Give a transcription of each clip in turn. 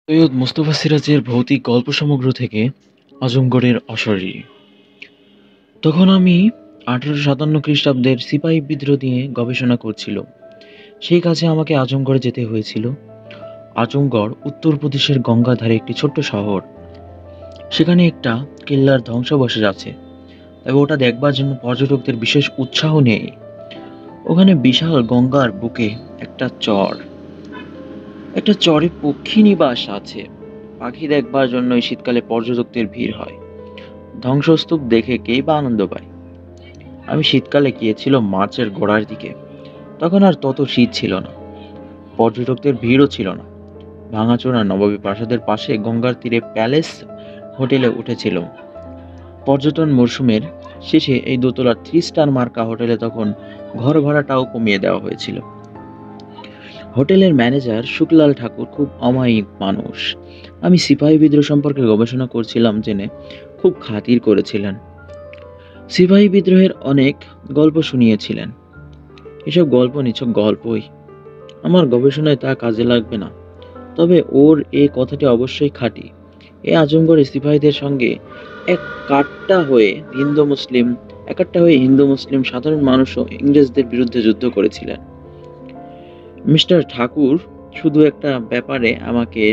সৈয়দ মুস্তফা সিরাজের ভৌতিক গল্প সমগ্র থেকে আজমগড়ের অশরীরী। তখন আমি 1857 খ্রিস্টাব্দের সিপাহী বিদ্রোহ নিয়ে গবেষণা করছিল। সেই কাজে আমাকে আজমগড়ে যেতে হয়েছিল। আজমগড় উত্তরপ্রদেশের গঙ্গাধারে একটি ছোট্ট শহর। সেখানে একটা কেল্লার ধ্বংসাবশেষ আছে, তবে ওটা দেখবার জন্য পর্যটকদের বিশেষ উৎসাহ নেই। ওখানে বিশাল গঙ্গার বুকে একটা চরে পক্ষী নিবাস আছে। পাখি দেখবার জন্যই শীতকালে পর্যটকদের ভিড় হয়। ধ্বংসস্তূপ দেখে কেই বা আনন্দ পায়। আমি শীতকালে গিয়েছিলাম মার্চের গোড়ার দিকে। তখন আর তত শীত ছিল না, পর্যটকদের ভিড়ও ছিল না। ভাঙাচোরা নবাবী প্রাসাদের পাশে গঙ্গার তীরে প্যালেস হোটেলে উঠেছিলাম। পর্যটন মরশুমের শেষে এই দোতলা 3 স্টার মার্কা হোটেলে তখন ঘর ভাড়াটাও কমিয়ে দেওয়া হয়েছিল। হোটেলের ম্যানেজার শুকলাল ঠাকুর খুব অমায়িক মানুষ। আমি সিপাহী বিদ্রোহ সম্পর্কে গবেষণা করছিলাম জেনে খুব খাতির করেছিলেন। সিপাহী বিদ্রোহের অনেক গল্প শুনিয়েছিলেন। এসব গল্প নিছক গল্পই, আমার গবেষণায় তা কাজে লাগবে না। তবে ওর এ কথাটি অবশ্যই খাঁটি। এ আজমগড়ে সিপাহীদের সঙ্গে এক কাট্টা হয়ে হিন্দু মুসলিম সাধারণ মানুষও ইংরেজদের বিরুদ্ধে যুদ্ধ করেছিলেন। মিস্টার ঠাকুর শুধু একটা ব্যাপারে আমাকে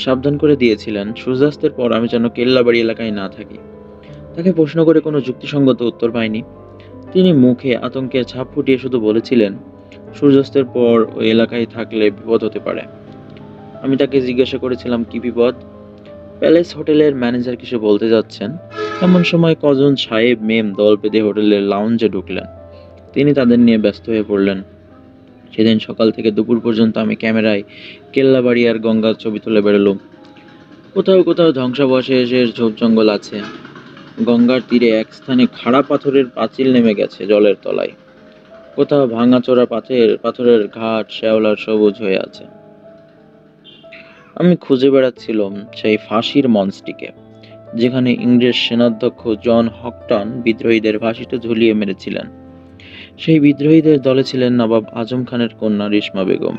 সাবধান করে দিয়েছিলেন, সূর্যাস্তের পর আমি যেন কেল্লাবাড়ি এলাকায় না থাকি। তাকে প্রশ্ন করে কোনো যুক্তিসঙ্গত উত্তর পাইনি। তিনি মুখে আতঙ্কের ছাপ ফুটিয়ে শুধু বলেছিলেন, সূর্যাস্তের পর ওই এলাকায় থাকলে বিপদ হতে পারে। আমি তাকে জিজ্ঞাসা করেছিলাম, কি বিপদ? প্যালেস হোটেলের ম্যানেজার কিছু বলতে যাচ্ছেন, এমন সময় কজন সাহেব মেম দল বেঁধে হোটেলের লাউঞ্জে ঢুকলেন। তিনি তাদের নিয়ে ব্যস্ত হয়ে পড়লেন। সেদিন সকাল থেকে দুপুর পর্যন্ত আমি ক্যামেরায় কেল্লাবাড়ি আর গঙ্গার ছবি তুলে বেরোলাম। কোথাও কোথাও ধ্বংসাবশেষের ঝোপ জঙ্গল আছে। গঙ্গার তীরে এক স্থানে খাড়া পাথরের পাঁচিল নেমে গেছে জলের তলায়। কোথাও ভাঙাচোরা পাথরের ঘাট শ্যাওলার সবুজ হয়ে আছে। আমি খুঁজে বেড়াচ্ছিলাম সেই ফাঁসির মঞ্চটিকে, যেখানে ইংরেজ সেনাধ্যক্ষ জন হকটন বিদ্রোহীদের ফাঁসিতে ঝুলিয়ে মেরেছিলেন। সেই বিদ্রোহীদের দলে ছিলেন নবাব আজম খানের কন্যা রেশমা বেগম।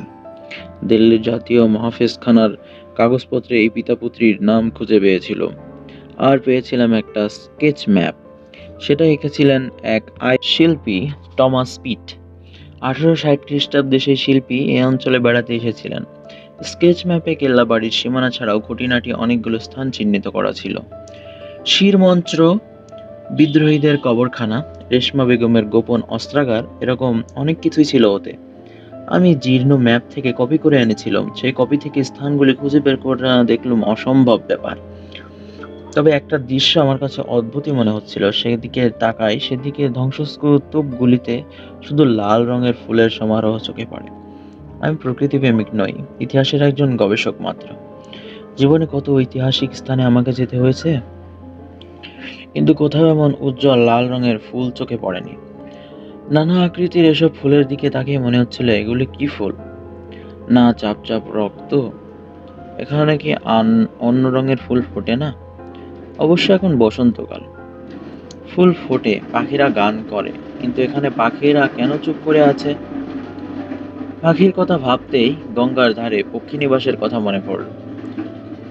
দিল্লির জাতীয় মহাফেজখানার কাগজপত্রে এই পিতাপুত্রীর নাম খুঁজে পেয়েছিল। আর পেয়েছিলাম একটা স্কেচ ম্যাপ। সেটা এঁকেছিলেন এক শিল্পী টমাস পিট। 1860 খ্রিস্টাব্দে সেই শিল্পী এই অঞ্চলে বেড়াতে এসেছিলেন। স্কেচ ম্যাপে কেল্লাবাড়ির সীমানা ছাড়াও খুঁটিনাটি অনেকগুলো স্থান চিহ্নিত করা ছিল। শিরমঞ্চ, বিদ্রোহীদের কবরখানা, রেশমা বেগমের গোপন অস্ত্রাগার, এরকম অনেক কিছুই ছিল ওতে। আমি জীর্ণ ম্যাপ থেকে কপি করে এনেছিলাম। সেই কপি থেকে স্থানগুলি খুঁজে বের করে দেখলাম অসম্ভব ব্যাপার। তবে একটা দৃশ্য আমার কাছে অদ্ভুতই মনে হচ্ছিল। সেদিকে ধ্বংসস্তূপগুলিতে শুধু লাল রঙের ফুলের সমারোহ চোখে পড়ে। আমি প্রকৃতি প্রেমিক নই, ইতিহাসের একজন গবেষক মাত্র। জীবনে কত ঐতিহাসিক স্থানে আমাকে যেতে হয়েছে, কিন্তু কোথাও এমন উজ্জ্বল লাল রঙের ফুল চোখে পড়েনি। নানা আকৃতির এসব ফুলের দিকে তাকিয়ে মনে হচ্ছিল, এগুলি কি ফুল? না চাপ চাপ রক্ত? এখানে কি অন্য রঙের ফুল ফোটে না? অবশ্য এখন বসন্তকাল, ফুল ফোটে, পাখিরা গান করে, কিন্তু এখানে পাখিরা কেন চুপ করে আছে? পাখির কথা ভাবতেই গঙ্গার ধারে পক্ষী নিবাসের কথা মনে পড়ল।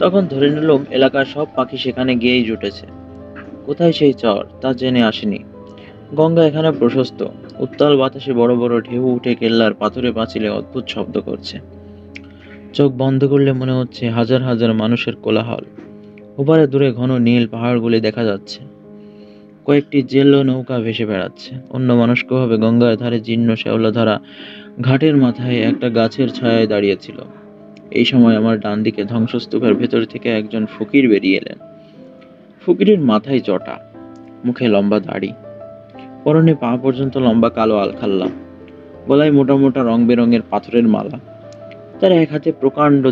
তখন ধরে নিলাম এলাকার সব পাখি সেখানে গিয়েই জুটেছে। কোথায় সেই চর তা জেনে আসেনি। গঙ্গা এখানে প্রশস্ত, উত্তাল বাতাসে বড় বড় ঢেউ উঠে কেল্লার পাথরে পাঁচিলে অদ্ভুত শব্দ করছে। চোখ বন্ধ করলে মনে হচ্ছে হাজার হাজার মানুষের কোলাহল। ওপারে দূরে ঘন নীল পাহাড়গুলি দেখা যাচ্ছে। কয়েকটি জেল নৌকা ভেসে বেড়াচ্ছে। অন্য মনস্কভাবে গঙ্গার ধারে জীর্ণ শ্যাওলাধারা ঘাটের মাথায় একটা গাছের ছায়ায় দাঁড়িয়েছিল। এই সময় আমার ডান দিকে ধ্বংসস্তূপের ভেতর থেকে একজন ফকির বেরিয়ে এলেন। ফকিরের মাথায় জটা, মুখে লম্বা দাড়ি, পরনে পা পর্যন্ত লম্বা কালো আলখাল্লা, গলায় মোটা মোটা রং বেরঙের পাথরের মালা। তার এক হাতে প্রকাণ্ড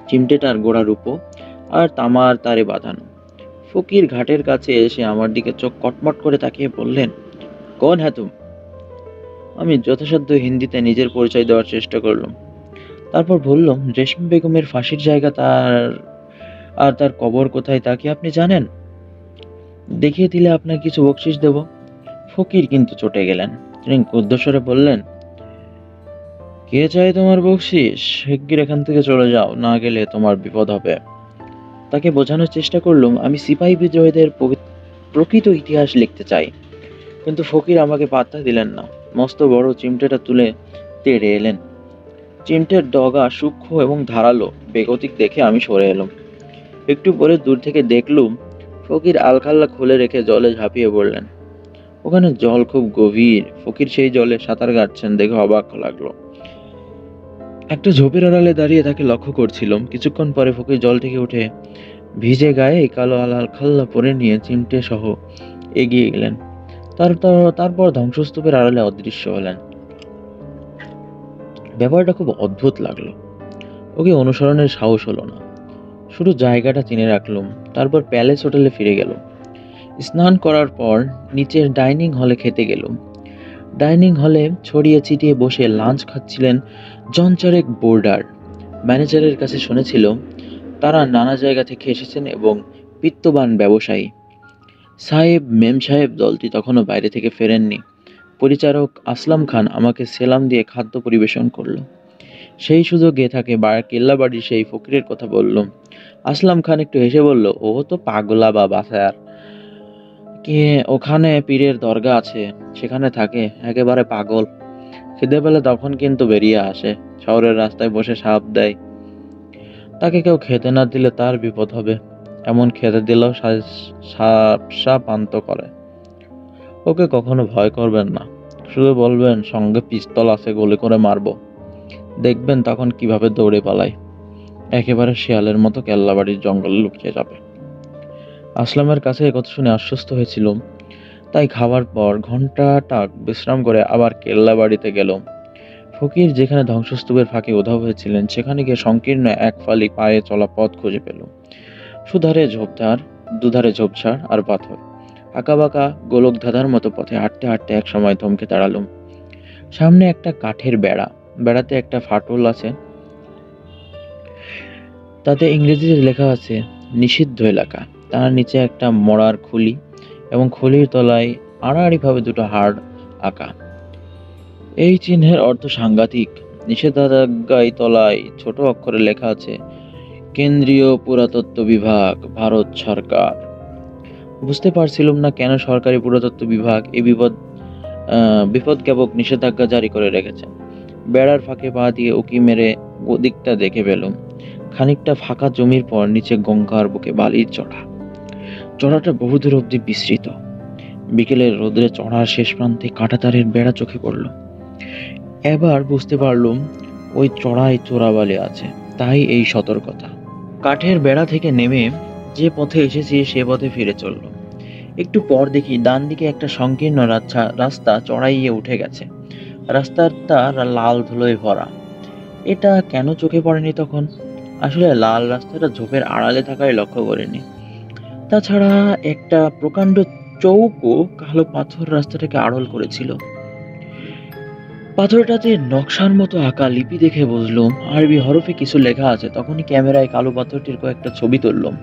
চিমটেটার গোড়া রূপো আর তামার তারে বাঁধানো। ফকির ঘাটের কাছে এসে আমার দিকে চোখ কটমট করে তাকিয়ে বললেন, কোন হ্যাঁ তুম? আমি যথাসাধ্য হিন্দিতে নিজের পরিচয় দেওয়ার চেষ্টা করলাম। তারপর বললাম, রেশমা বেগমের ফাঁসির জায়গা তার কবর কোথায় তা কি আপনি জানেন? দেখিয়ে দিলে আপনার কিছু বকশিশ দেব। ফকির কিন্তু চটে গেলেন। তিনি উদ্দেশ্যরে বললেন, কে চাই তোমার বকশিস? শিগগির এখান থেকে চলে যাও, না গেলে তোমার বিপদ হবে। তাকে বোঝানোর চেষ্টা করলুম আমি সিপাহী বিদ্রোহীদের প্রকৃত ইতিহাস লিখতে চাই। কিন্তু ফকির আমাকে পাত্তা দিলেন না। মস্ত বড় চিমটেটা তুলে তেড়ে এলেন। চিমটের ডগা সূক্ষ্ম এবং ধারালো, বেগতিক দেখে আমি সরে এলাম। একটু পরে দূর থেকে দেখলুম ফকির আলখাল্লা খুলে রেখে জলে ঝাঁপিয়ে পড়লেন। ওখানে জল খুব গভীর। ফকির সেই জলে সাঁতার কাটছেন দেখে অবাক লাগলো। একটা ঝোপের আড়ালে দাঁড়িয়ে তাকে লক্ষ্য করছিলাম। কিছুক্ষণ পরে ফকির জল থেকে উঠে ভিজে গায়ে কালো আলখাল্লা পরে নিয়ে চিমটে সহ এগিয়ে গেলেন। তারপর ধ্বংসস্তূপের আড়ালে অদৃশ্য হলেন। ব্যাপারটা খুব অদ্ভুত লাগলো। ওকে অনুসরণের সাহস হলো না। শুধু জায়গাটা চিনে রাখলুম। তারপর প্যালেস হোটেলে ফিরে গেল। স্নান করার পর নিচের ডাইনিং হলে খেতে গেলুম। ডাইনিং হলে ছড়িয়ে ছিটিয়ে বসে লাঞ্চ খাচ্ছিলেন জনচারেক বোর্ডার। ম্যানেজারের কাছে শুনেছিল তারা নানা জায়গা থেকে এসেছেন এবং বিত্তবান ব্যবসায়ী। সাহেব মেম সাহেব দলটি তখনও বাইরে থেকে ফেরেননি। পরিচারক আসলাম খান আমাকে সেলাম দিয়ে খাদ্য পরিবেশন করলো। সেই সুযোগে তাকে কেল্লাবাড়ির সেই ফকিরের কথা বলল। আসলাম খান একটু হেসে বলল, ও তো পাগলা বাবা স্যার, কে ওখানে পীরের দরগা আছে, সেখানে থাকে, একেবারে পাগল। খিদে পেলে তখন কিন্তু বেরিয়ে আসে, শহরের রাস্তায় বসে সাপ দেয়। তাকে কেউ খেতে না দিলে তার বিপদ হবে, এমন খেতে দিলেও সাপ আন্ত করে। ওকে কখনো ভয় করবেন না, শুধু বলবেন সঙ্গে পিস্তল আছে, গুলি করে মারবো। দেখবেন তখন কিভাবে দৌড়ে পালায়, একেবারে শিয়ালের মতো কেল্লাবাড়ির জঙ্গলে লুকিয়ে যাবে। আসলামের কাছে একথা শুনে আশ্বস্ত হয়েছিল। তাই খাওয়ার পর ঘন্টাটা বিশ্রাম করে আবার কেল্লাবাড়িতে গেল। ফকির যেখানে ধ্বংসস্তূপের ফাঁকে উধাও হয়েছিলেন সেখানে গিয়ে সংকীর্ণ এক ফালি পায়ে চলা পথ খুঁজে পেল। দুধারে ঝোপঝাড় আর পাথর। আঁকাবাঁকা গোলক ধাঁধার মতো পথে হাঁটতে হাঁটতে এক সময় থমকে দাঁড়ালুম। সামনে একটা কাঠের বেড়া। বেড়াতে একটা ফাটল আছে, তাতে ইংরেজিতে লেখা আছে নিষিদ্ধ এলাকা। তার নিচে একটা মরার খুলি এবং খুলির তলায় আড়াআড়িভাবে দুটো হাড় আঁকা। এই চিহ্নের অর্থ সাংঘাতিক। নিষেধাজ্ঞায় তলায় ছোট অক্ষরে লেখা আছে কেন্দ্রীয় পুরাতত্ত্ব বিভাগ, ভারত সরকার। বুঝতে পারছিলাম না কেন সরকারি পুরাতত্ত্ব বিভাগ এই বিপদজ্ঞাপক নিষেধাজ্ঞা জারি করে রেখেছে। বেড়ার ফাঁকে পা দিয়ে উকি মেরে ওদিকটা দেখে পেলুম খানিকটা ফাঁকা জমির পর নিচে গঙ্গার বুকে বালির চড়া। চড়াটা বহুদূর অব্দি বিস্তৃত। বিকেলের রোদ্রে চড়ার শেষ প্রান্তে কাঁটাতারের বেড়া চোখে পড়ল। এবার বুঝতে পারলুম ওই চড়ায় চোরাবালি আছে, তাই এই সতর্কতা। কাঠের বেড়া থেকে নেমে যে পথে এসেছি সে পথে ফিরে চলল। একটু পর দেখি ডান দিকে একটা সংকীর্ণ রাস্তা চড়াইয়ে উঠে গেছে। রাস্তাটা লাল ধুলোয় ভরা। এটা কেন চোখে পড়েনি তখন? আসলে লাল রাস্তাটা ঝোপের আড়ালে থাকায় লক্ষ্য করিনি। তাছাড়া একটা প্রকাণ্ড চৌকো কালো পাথর রাস্তাটাকে আড়ল করেছিল। পাথরটাতে নকশার মতো আঁকা লিপি দেখে বুঝলুম আরবি হরফে কিছু লেখা আছে। তখনই ক্যামেরায় কালো পাথরটির কয়েকটা ছবি তুললাম।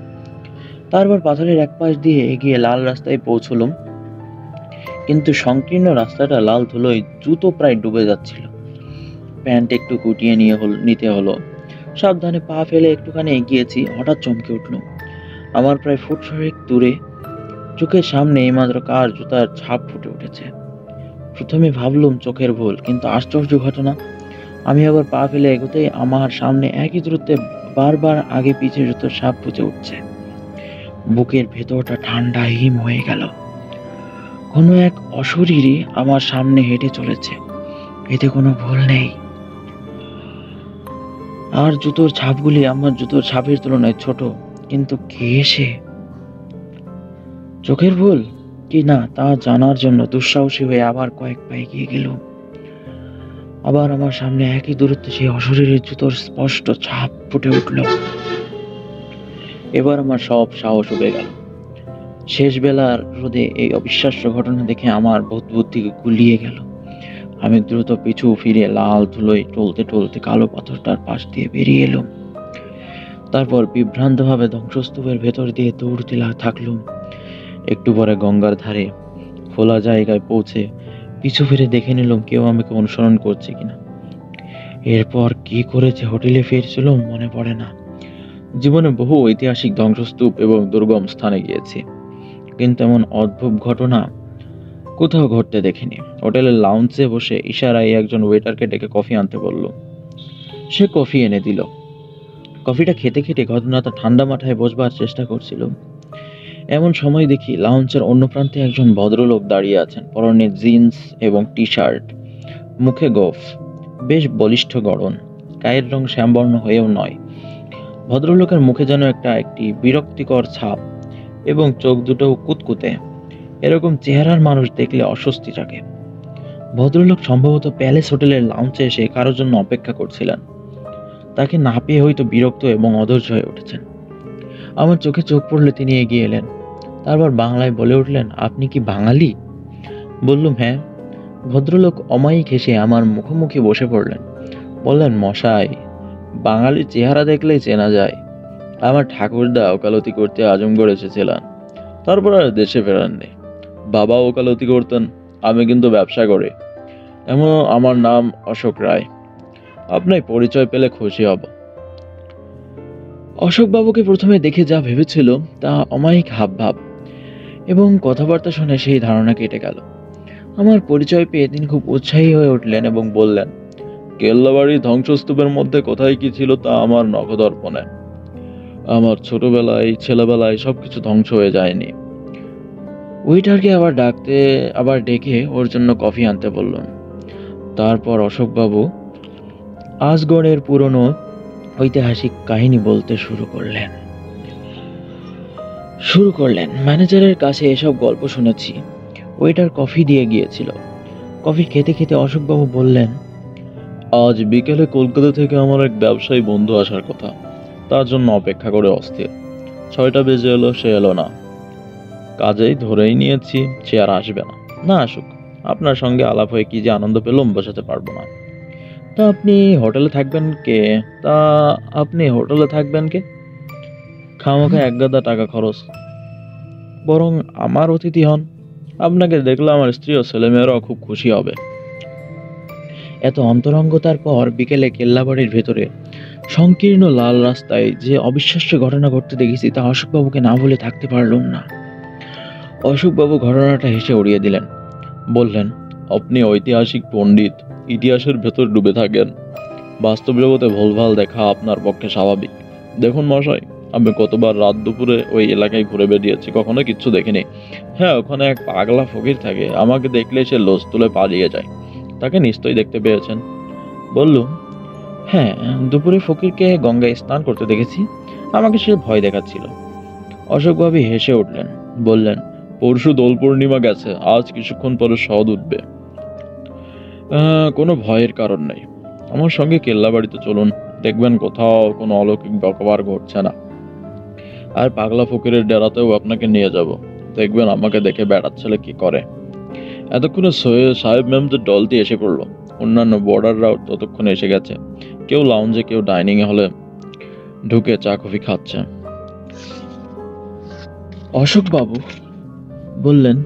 তারপর পাথরের এক পাশ দিয়ে এগিয়ে লাল রাস্তায় পৌঁছলুম। কিন্তু সংকীর্ণ রাস্তাটা লাল ধুলোয় জুতো প্রায় ডুবে যাচ্ছিল। প্যান্ট একটু গুটিয়ে নিতে হলো। সাবধানে পা ফেলে একটুখানি এগিয়েছি, হঠাৎ চমকে উঠল। আমার প্রায় ফুট 6 দূরে চোখের সামনে এইমাত্র কার জুতার ছাপ ফুটে উঠেছে। প্রথমে ভাবলুম চোখের ভুল, কিন্তু আশ্চর্য ঘটনা, আমি আবার পা ফেলে এগোতেই আমার সামনে একই দূরত্বে বারবার আগে পিছে জুতোর ছাপ ফুটে উঠছে। বুকের ভেতরটা ঠান্ডা হিম হয়ে গেল। কোনো এক অশরীরী আমার সামনে হেঁটে চলেছে, এতে কোনো ভুল নেই। আর জুতোর ছাপগুলি আমার জুতোর ছাপের তুলনায় ছোট। কিন্তু কে সে? চোখের ভুল কি না তা জানার জন্য দুঃসাহসী হয়ে আবার কয়েক পা এগিয়ে গেল। আবার আমার সামনে একই দূরত্বে সেই অশরীরী জুতোর স্পষ্ট ছাপ ফুটে উঠল। এবার আমার সব সাহস উবে গেল। শেষ বেলার রোদে এই অবিশ্বাস্য ঘটনা দেখে আমার বোধ বুদ্ধি গুলিয়ে গেল। আমি দ্রুত পিছু ফিরে লাল ধুলোয় টলতে টলতে কালো পাথরটার পাশ দিয়ে বেরিয়ে এলাম। তারপর বিভ্রান্তভাবে ধ্বংসস্তূপের ভেতর দিয়ে দৌড়তে থাকলুম। একটু পরে গঙ্গার ধারে খোলা জায়গায় পৌঁছে পিছু ফিরে দেখে নিলাম কেউ আমাকে অনুসরণ করছে কিনা। এরপর কি করেছে হোটেলে ফিরছিল মনে পড়ে না। জীবনে বহু ঐতিহাসিক ধ্বংসস্তূপ এবং দুর্গম স্থানে গিয়েছি, কিন্তু এমন অদ্ভুত ঘটনা কোথাও ঘটতে দেখিনি। হোটেলের লাউঞ্জে বসে ইশারায় একজন ওয়েটারকে ডেকে কফি আনতে বলল। সে কফি এনে দিল। কফিটা খেতে খেতে ঘটনাটা ঠান্ডা মাথায় বোঝবার চেষ্টা করছিল। এমন সময় দেখি লাউঞ্জের অন্য প্রান্তে একজন ভদ্রলোক দাঁড়িয়ে আছেন, পরনে জিন্স এবং টি শার্ট, মুখে গোঁফ, বেশ বলিষ্ঠ গড়ন, গায়ের রং শ্যামবর্ণ হয়েও নয়। ভদ্রলোকের মুখে যেন একটি বিরক্তিকর ছাপ এবং চোখ দুটো কুতকুতে। এরকম চেহারার মানুষ দেখলে অস্বস্তি জাগে। ভদ্রলোক সম্ভবত প্যালেস হোটেলের লাউঞ্জে এসে কারোর জন্য অপেক্ষা করছিলেন। তাকে না পেয়ে হয়তো বিরক্ত এবং অধৈর্য হয়ে উঠেছেন। আমার চোখে চোখ পড়লে তিনি এগিয়ে এলেন। তারপর বাংলায় বলে উঠলেন, আপনি কি বাঙালি? বললুম, হ্যাঁ। ভদ্রলোক অমায়িক হেসে আমার মুখোমুখি বসে পড়লেন। বললেন, মশাই, বাঙালির চেহারা দেখলেই চেনা যায়। আমার ঠাকুরদা ওকালতি করতে আজমগড় এসেছিলেন, তারপর আর দেশে ফেরাননি। বাবা ওকালতি করতেন, আমি কিন্তু ব্যবসা করি। আমার নাম অশোক রায়। আপনার পরিচয় পেলে খুশি হব। অশোকবাবুকে প্রথমে দেখে যা ভেবেছিল তা অমায়িক হাবভাব এবং কথাবার্তা শুনে সেই ধারণা কেটে গেল। আমার পরিচয় পেয়ে তিনি খুব উৎসাহী হয়ে উঠলেন এবং বললেন, কেল্লাবাড়ি ধ্বংসস্তূপের মধ্যে কোথায় কি ছিল তা আমার নখদর্পণে। আমার ছেলেবেলায় সবকিছু ধ্বংস হয়ে যায়নি। ওয়েটারকে আবার ডেকে ওর জন্য কফি আনতে বললেন। তারপর অশোকবাবু আজগড়ের পুরনো ঐতিহাসিক কাহিনী বলতে শুরু করলেন। ম্যানেজারের কাছে এসব গল্প শুনেছি। ওয়েটার কফি দিয়ে গিয়েছিল। কফি খেতে খেতে অশোকবাবু বললেন, আজ বিকেলে কলকাতা থেকে আমার এক ব্যবসায়ী বন্ধু আসার কথা, তার জন্য অপেক্ষা করে অস্থির। 6টা বেজে এলো, সে এলো না। কাজেই ধরেই নিয়েছি সে আর আসবে না। না আসুক, আপনার সঙ্গে আলাপ হয়ে কি যে আনন্দ পেলাম বোঝাতে পারবো না। তা আপনি হোটেলে থাকবেন কে? খামোখা একগাদা টাকা খরচ, বরং আমার অতিথি হন। আপনাকে দেখলে আমার স্ত্রী ও ছেলেমেয়েরাও খুব খুশি হবে। এত অন্তরঙ্গতার পর বিকেলে কেল্লাবাড়ির ভেতরে সংকীর্ণ লাল রাস্তায় যে অবিশ্বাস্য ঘটনা ঘটতে দেখেছি তা অশোকবাবুকে না বলে থাকতে পারলাম না। অশোকবাবু ঘটনাটা হেসে উড়িয়ে দিলেন। বললেন, আপনি ঐতিহাসিক পণ্ডিত, ইতিহাসের ভেতর ডুবে থাকেন। বাস্তব জগতে ভুলভাল দেখা আপনার পক্ষে স্বাভাবিক। দেখুন মশাই, আমি কতবার রাত দুপুরে ওই এলাকায় ঘুরে বেরিয়েছি, কখনো কিচ্ছু দেখিনি। হ্যাঁ, ওখানে এক পাগলা ফকির থাকে, আমাকে দেখলে সে লোজ তুলে পালিয়ে যায়। তাকে নিশ্চয়ই দেখতে পেয়েছেন। বললুম, হ্যাঁ, দুপুরে ফকিরকে গঙ্গায় স্নান করতে দেখেছি। আমাকে সে ভয় দেখাচ্ছিল। অশোকবাবু হেসে উঠলেন, বললেন, পরশু দোল পূর্ণিমা গেছে, আজ কিছুক্ষণ পরে সদ উঠবে। কোনো ভয়ের কারণ নেই। আমার সঙ্গে কেল্লাবাড়িতে চলুন, দেখবেন কোথাও কোনো অলৌকিক ব্যাপার ঘটছে না। আর পাগলা ফকিরের ডেরাতেও আপনাকে নিয়ে যাব, দেখবেন আমাকে দেখে বেড়ার ছেলে কি করে। এতক্ষণে সাহেব ম্যামদের দলটি এসে পড়লো। অন্যান্য বর্ডাররাও ততক্ষণে এসে গেছে। কেউ লাউঞ্জে, কেউ ডাইনিং হলে ঢুকে চা কফি খাচ্ছে। অশোকবাবু বললেন,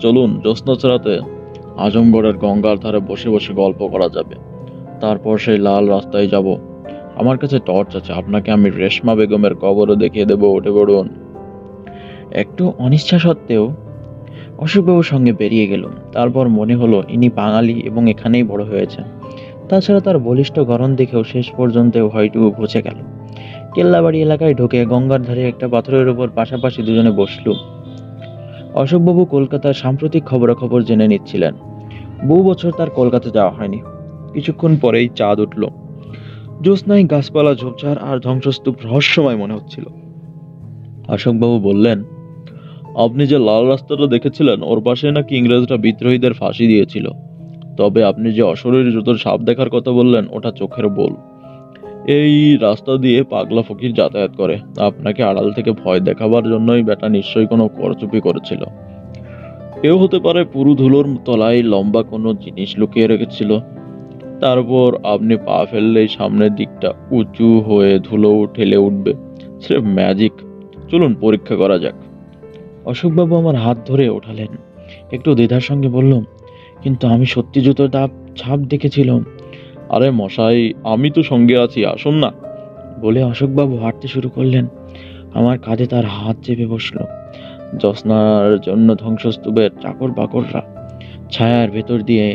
চলুন, জ্যোৎস্নাছড়াতে আজমগড়ের গঙ্গার ধারে বসে বসে গল্প করা যাবে। তারপর সেই লাল রাস্তায় যাব। আমার কাছে টর্চ আছে, আপনাকে আমি রেশমা বেগমের কবরও দেখিয়ে দেবো, উঠে পড়ুন। একটু অনিচ্ছা সত্ত্বেও অশোকবাবুর সঙ্গে বেরিয়ে গেলুম। তারপর মনে হলো ইনি বাঙালি এবং এখানেই বড় হয়েছেন। তাছাড়া তার বলিষ্ঠ গড়ন দেখেও শেষ পর্যন্ত ভয়টুকু ঘুচে গেল। কেল্লাবাড়ি এলাকায় ঢুকে গঙ্গার ধারে একটা পাথরের উপর পাশাপাশি দুজনে বসলুম। অশোকবাবু কলকাতার সাম্প্রতিক খবরাখবর জেনে নিচ্ছিলেন। বহু বছর তার কলকাতা যাওয়া হয়নি। কিছুক্ষণ পরেই চাঁদ উঠল। জ্যোৎস্নায় গাছপালা ঝোপঝাড় আর ধ্বংসস্তূপ রহস্যময় মনে হচ্ছিল। অশোকবাবু বললেন, আপনি যে লাল রাস্তাটা দেখেছিলেন, ওর পাশে নাকি ইংরেজরা বিদ্রোহীদের ফাঁসি দিয়েছিল। তবে আপনি যে অশরীরী জুতোর সাপ দেখার কথা বললেন, ওটা চোখের বোল। এই রাস্তা দিয়ে পাগলা ফকির যাতায়াত করে। আপনাকে আড়াল থেকে ভয় দেখাবার জন্যই বেটা নিশ্চয়ই কোনো করচুপি করেছিল। এও হতে পারে পুরু ধুলোর তলায় লম্বা কোনো জিনিস লুকিয়ে রেখেছিল। তারপর আপনি পা ফেললেই সামনের দিকটা উঁচু হয়ে ধুলো ঠেলে উঠবে। স্রেফ ম্যাজিক। চলুন পরীক্ষা করা যাক। অশোকবাবু আমার হাত ধরে ওঠালেন। একটু দ্বিধার সঙ্গে বললাম, কিন্তু আমি সত্যি জুতোর ছাপ দেখেছিলাম। আরে মশাই, আমি তো সঙ্গে আছি, আসুন না, বলে অশোকবাবু হাঁটতে শুরু করলেন। আমার কাঁধে তার হাত চেপে বসলো। জ্যোৎস্নার জন্য ধ্বংসস্তূপের চাকর বাকররা ছায়ার ভেতর দিয়ে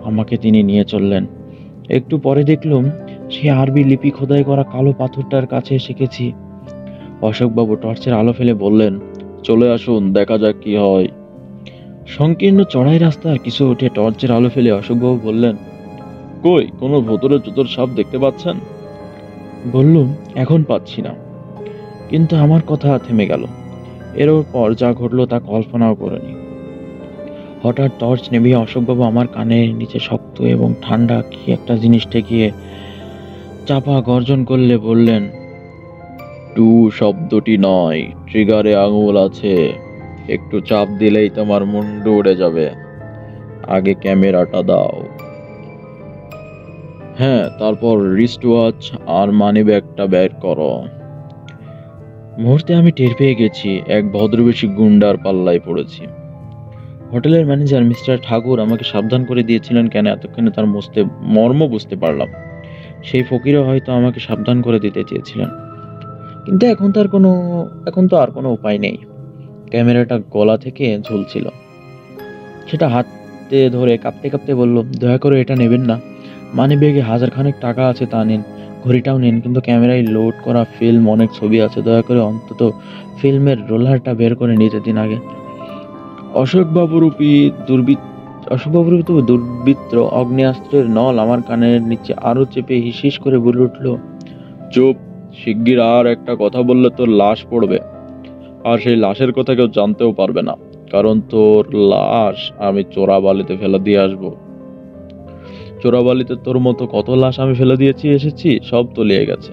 আমাকে তিনি নিয়ে চললেন। একটু পরে দেখলুম সে আরবি লিপি খোদাই করা কালো পাথরটার কাছে এসে গেছি। অশোকবাবু টর্চের আলো ফেলে বললেন, চলে আসুন, দেখা যাক কি হয়। সংকীর্ণ চড়াই রাস্তার কিছু উঠে টর্চের আলো ফেলে অশোকবাবু বললেন, কই কোনো ভুতুরে জুতোর সাপ দেখতে পাচ্ছেন? বললুম, এখন পাচ্ছি না। কিন্তু আমার কথা থেমে গেল। এর পর যা ঘটলো তা কল্পনাও করিনি। হঠাৎ টর্চ নেভিয়ে অশোকবাবু আমার কানের নিচে শক্ত এবং ঠান্ডা কি একটা জিনিস ঠেকিয়ে চাপা গর্জন করলে বললেন, টু শব্দটি নয়, ট্রিগারে আঙুল আছে, একটু চাপ দিলেই তোমার মুন্ডু উড়ে যাবে। আগে ক্যামেরাটা দাও। হ্যাঁ, তারপর রিস্ট ওয়াচ আর মানি ব্যাগটা বের করো। মুহূর্তে আমি টের পেয়ে গেছি এক ভদ্রবেশী গুন্ডার পাল্লায় পড়েছি। হোটেলের ম্যানেজার মিস্টার ঠাকুর আমাকে সাবধান করে দিয়েছিলেন কেন এতক্ষণে তার মর্ম বুঝতে পারলাম। সেই ফকিরও হয়তো আমাকে সাবধান করে দিতে চেয়েছিলেন, কিন্তু এখন তো আর কোনো উপায় নেই। ক্যামেরাটা গলা থেকে ঝুলছিল। সেটা হাতে ধরে কাঁপতে কাঁপতে বলল, দয়া করে এটা নেবেন না। মানি ব্যাগে 1000 খানেক টাকা আছে, তা নিন। ঘড়িটাও নিন, কিন্তু ক্যামেরায় লোড করা ফিল্ম, অনেক ছবি আছে, দয়া করে অন্তত ফিল্মের রোলারটা বের করে নিতে দিন আগে। অশোকবাবুরূপী দুর্বৃত্ত অগ্নেয়াস্ত্রের নল আমার কানের নিচে আরো চেপে হিসিস করে বলে উঠল, চুপ, শিগগির আর একটা কথা বললে তোর লাশ পড়বে, আর সেই লাশের কথা কেউ জানতেও পারবে না, কারণ তোর লাশ আমি চোরাবালিতে ফেলে দিয়ে আসবো। চোরাবালিতে তোর মতো কত লাশ আমি ফেলে এসেছি, সব তলিয়ে গেছে।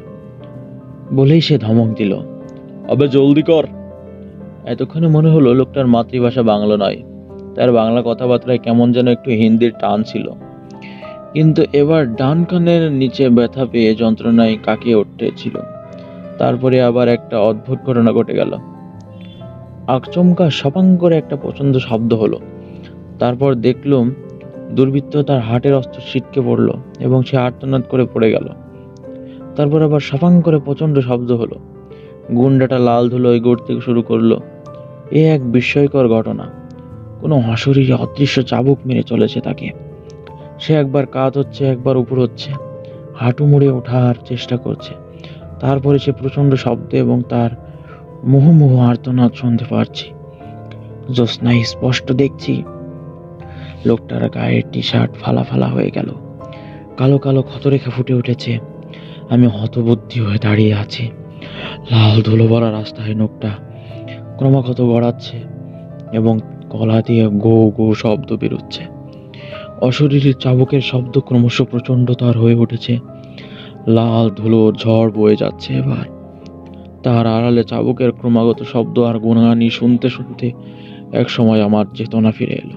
বলেই সে ধমক দিল, আবে জলদি কর। এতক্ষণে মনে হলো লোকটার মাতৃভাষা বাংলা নয়, তার বাংলা কথাবার্তায় কেমন যেন একটু হিন্দির টান ছিল। কিন্তু এবার ডান কানের নিচে ব্যথা পেয়ে যন্ত্রণায় কাঁকিয়ে উঠতেছিল। তারপরে আবার একটা অদ্ভুত ঘটনা ঘটে গেল। আচমকা সপাং করে একটা প্রচন্ড শব্দ হলো। তারপর দেখলুম দুর্বৃত্ত তার হাটের অস্ত্র ছিটকে পড়লো এবং সে আর্তনাদ করে পড়ে গেল। তারপর আবার সপাং করে প্রচন্ড শব্দ হলো। গুন্ডাটা লাল ধুলোয় গড়তে শুরু করলো। এ এক বিস্ময়কর ঘটনা। কোনো অশরীরী অদৃশ্য চাবুক মেরে চলেছে তাকে। সে একবার কাত হচ্ছে, একবার উপর হচ্ছে, হাঁটু মুড়ে ওঠার চেষ্টা করছে। তারপরে সে প্রচন্ড শব্দ এবং তার মুহুর্মুহু আর্তনাদ শুনতে পারছি। জ্যোৎস্নায় স্পষ্ট দেখছি লোকটার গায়ের টি শার্ট ফালা ফালা হয়ে গেল, কালো কালো ক্ষতরেখা ফুটে উঠেছে। আমি হতবুদ্ধি হয়ে দাঁড়িয়ে আছি। লাল ধুলো ভরা রাস্তায় লোকটা ক্রমাগত গড়াচ্ছে এবং গলা দিয়ে গো গো শব্দ বেরোচ্ছে। অশরীরী চাবুকের শব্দ ক্রমশ প্রচন্ডতর হয়ে উঠেছে। লাল ধুলোর ঝড় বয়ে যাচ্ছে এবার। তার আড়ালে চাবুকের ক্রমাগত শব্দ আর গুনগানি শুনতে শুনতে এক সময় আমার চেতনা ফিরে এলো।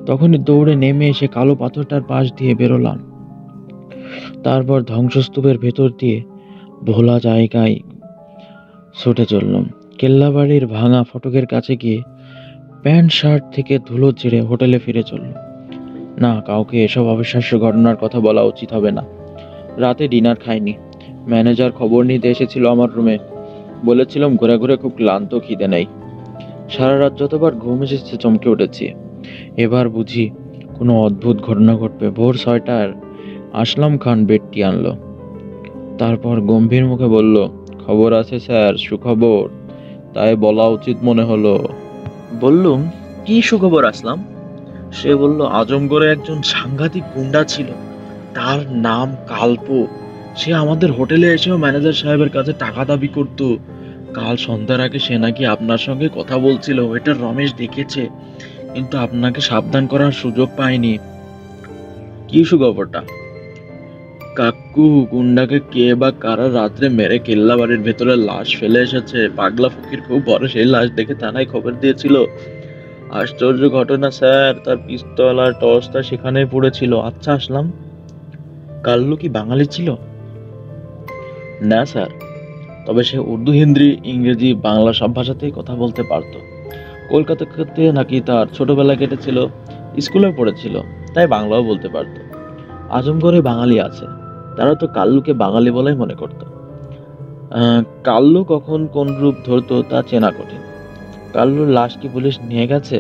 তখনই দৌড়ে নেমে এসে কালো পাথরটার পাশ দিয়ে বেরোলাম। তারপর ধ্বংসস্তূপের ভেতর দিয়ে ভোলা জায়গায় ছুটে চললাম। কেল্লাবাড়ির ভাঙা ফটকের কাছে গিয়ে প্যান্ট শার্ট থেকে ধুলো ছেড়ে হোটেলে ফিরে চলল। না, কাউকে এসব অবিশ্বাস্য ঘটনার কথা বলা উচিত হবে না। রাতে ডিনার খাইনি। ম্যানেজার খবর নিতে এসেছিল আমার রুমে। বলেছিলাম ঘুরে ঘুরে খুব ক্লান্ত, খিদে নেই। সারা রাত যতবার ঘুম এসেছে চমকে উঠেছি। এবার বুঝি কোনো অদ্ভুত ঘটনা ঘটবে। ভোর 6টায় আসলাম খান বেডটি আনলো। তারপর গম্ভীর মুখে বলল, খবর আছে স্যার, সুখবর, তাই বলা উচিত মনে হলো। বললুম, কি সুখবর আসলাম? সে বলল, আজমগড়ে একজন সাংঘাতিক গুন্ডা ছিল, তার নাম কালপো। সে আমাদের হোটেলে এসেও ম্যানেজার সাহেবের কাছে টাকা দাবি করত। কাল সন্ধ্যার আগে সে নাকি আপনার সঙ্গে কথা বলছিল, ওয়েটার রমেশ দেখেছে, কিন্তু আপনাকে সাবধান করার সুযোগ পায়নি। কি সুখবরটা? কাকু, গুন্ডাকে কে বা কারা রাত্রে মেরে কেল্লাবাড়ির ভেতরে লাশ ফেলে এসেছে। পাগলা ফকির খুব বড় সেই লাশ দেখে থানায় খবর দিয়েছিল। আশ্চর্য ঘটনা স্যার, তার পিস্তল আর টর্চটা সেখানেই পড়েছিল। আচ্ছা আসলাম, কাল্লু কি বাঙালি ছিল? না স্যার, তবে সে উর্দু, হিন্দি, ইংরেজি, বাংলা সব ভাষাতেই কথা বলতে পারত। কলকাতাতে নাকি তার ছোটবেলা কেটেছিল। স্কুলে পড়েছিল, তাই বাংলাও বলতে পারতো। আজমগড়ে বাঙালি আছে, তারা তো কাল্লুকে বাঙালি বলেই মনে করত। কাল্লু কখন কোন রূপ ধরতো তা চেনা কঠিন। কাল্লুর লাশ কি পুলিশ নিয়ে গেছে?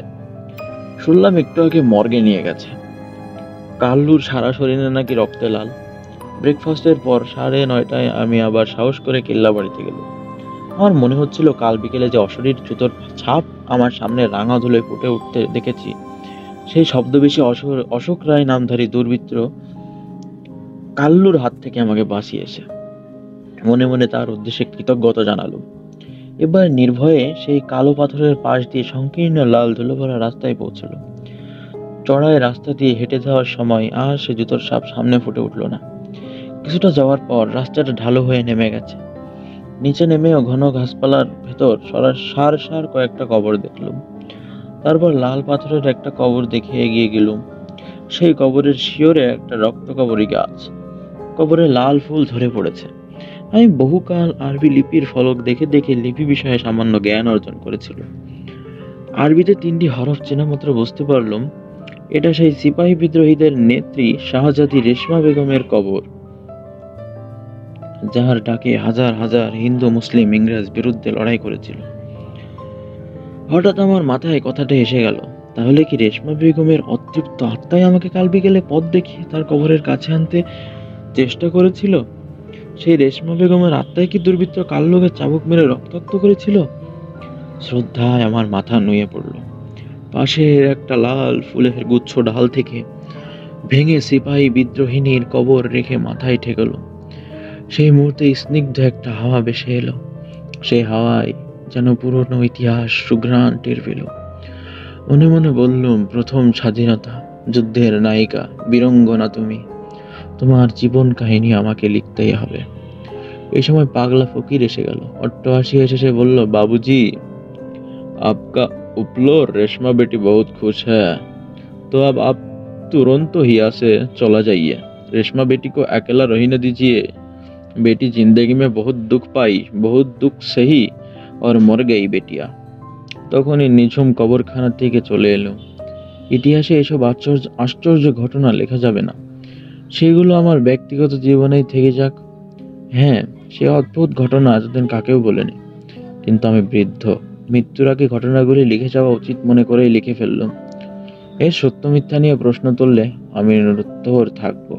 শুনলাম একটু আগে মর্গে নিয়ে গেছে। কাল্লুর সারা শরীরে নাকি রক্তে লাল। ব্রেকফাস্টের পর 9:30টায় আমি আবার সাহস করে কেল্লা বাড়িতে গেলাম। আমার মনে হচ্ছিল কাল বিকেলে যে অশরীর জুতোর ছাপ আমার সামনে রাঙা ধুলোয় ফুটে উঠতে দেখেছি, সেই ছদ্মবেশী অশোক রায় নামধারী দুর্বৃত্ত কাল্লুর হাত থেকে আমাকে বাঁচিয়েছে। মনে মনে তার উদ্দেশ্যে কৃতজ্ঞতা জানালো। এবার নির্ভয়ে সেই কালো পাথরের পাশ দিয়ে সংকীর্ণ লাল ধুলো ভরা রাস্তায় পৌঁছলো। চড়াই রাস্তা দিয়ে হেঁটে যাওয়ার সময় আর সে জুতোর ছাপ সামনে ফুটে উঠল না। কিছুটা যাওয়ার পর রাস্তাটা ঢালু হয়ে নেমে গেছে। নিচে নেমেও ঘন গাছপালার ভেতর সার সার কয়েকটা কবর দেখলুম। তারপর লাল পাথরের একটা কবর দেখে এগিয়ে গেলুম। সেই কবরের শিওরে একটা রক্তকবরী গাছ। কবরে লাল ফুল ধরে পড়েছে। আমি বহুকাল আরবি লিপির ফলক দেখে দেখে লিপি বিষয়ে সামান্য জ্ঞান অর্জন করেছিল। আরবিতে 3টি হরফ চেনা মাত্র বুঝতে পারলাম এটা সেই সিপাহী বিদ্রোহীদের নেত্রী শাহজাদি রেশমা বেগমের কবর, যাহার ডাকে হাজার হাজার হিন্দু মুসলিম ইংরেজ বিরুদ্ধে লড়াই করেছিল। হঠাৎ আমার মাথায় কথাটা এসে গেল, তাহলে কি রেশমা বেগমের অতৃপ্ত আত্মাই আমাকে কাল বিকেলে পথ দেখিয়ে তার কবরের কাছে আনতে চেষ্টা করেছিল? সেই রেশমা বেগমের আত্মাই কি দুর্বৃত্ত কাল্লুকে চাবুক মেরে রক্তাক্ত করেছিল? শ্রদ্ধায় আমার মাথা নুয়ে পড়ল। পাশের একটা লাল ফুলের গুচ্ছ ডাল থেকে ভেঙে সিপাহী বিদ্রোহিনীর কবর রেখে মাথায় ঠেকল। সেই মুহূর্তে স্নিগ্ধ একটা হাওয়া ভেসে এলো। সেই হাওয়ায় যেন পুরনো ইতিহাস সুঘ্রাণ টের পেল। মনে মনে বললুম, প্রথম স্বাধীনতা যুদ্ধের নায়িকা বীরঙ্গনা তুমি, তোমার জীবন কাহিনী আমাকে লিখতেই হবে। এই সময় পাগলা ফকির এসে গেল। অট্টহাসি হেসে সে বলল, বাবুজি आपका उपलोर रेशमा बेटी बहुत खुश है, तो अब आप तुरंत तो यहाँ से चला जाइए। रेशमा बेटी को अकेला रहने दीजिए। बेटी जिंदगी में बहुत दुख पाई, बहुत दुख सही और मर गई बेटिया। তখনই নিঝুম কবরখানা থেকে চলে এলো। ইতিহাসে এসব আশ্চর্য ঘটনা লেখা যাবে না, সেগুলো আমার ব্যক্তিগত জীবনেই থেকে যাক। হ্যাঁ, সে অদ্ভুত ঘটনা এতদিন কাকেও বলেনি, কিন্তু আমি বৃদ্ধ, মৃত্যুর আগে ঘটনাগুলি লিখে যাওয়া উচিত মনে করেই লিখে ফেললাম। এর সত্য মিথ্যা নিয়ে প্রশ্ন তুললে আমি নিরুত্তর থাকবো।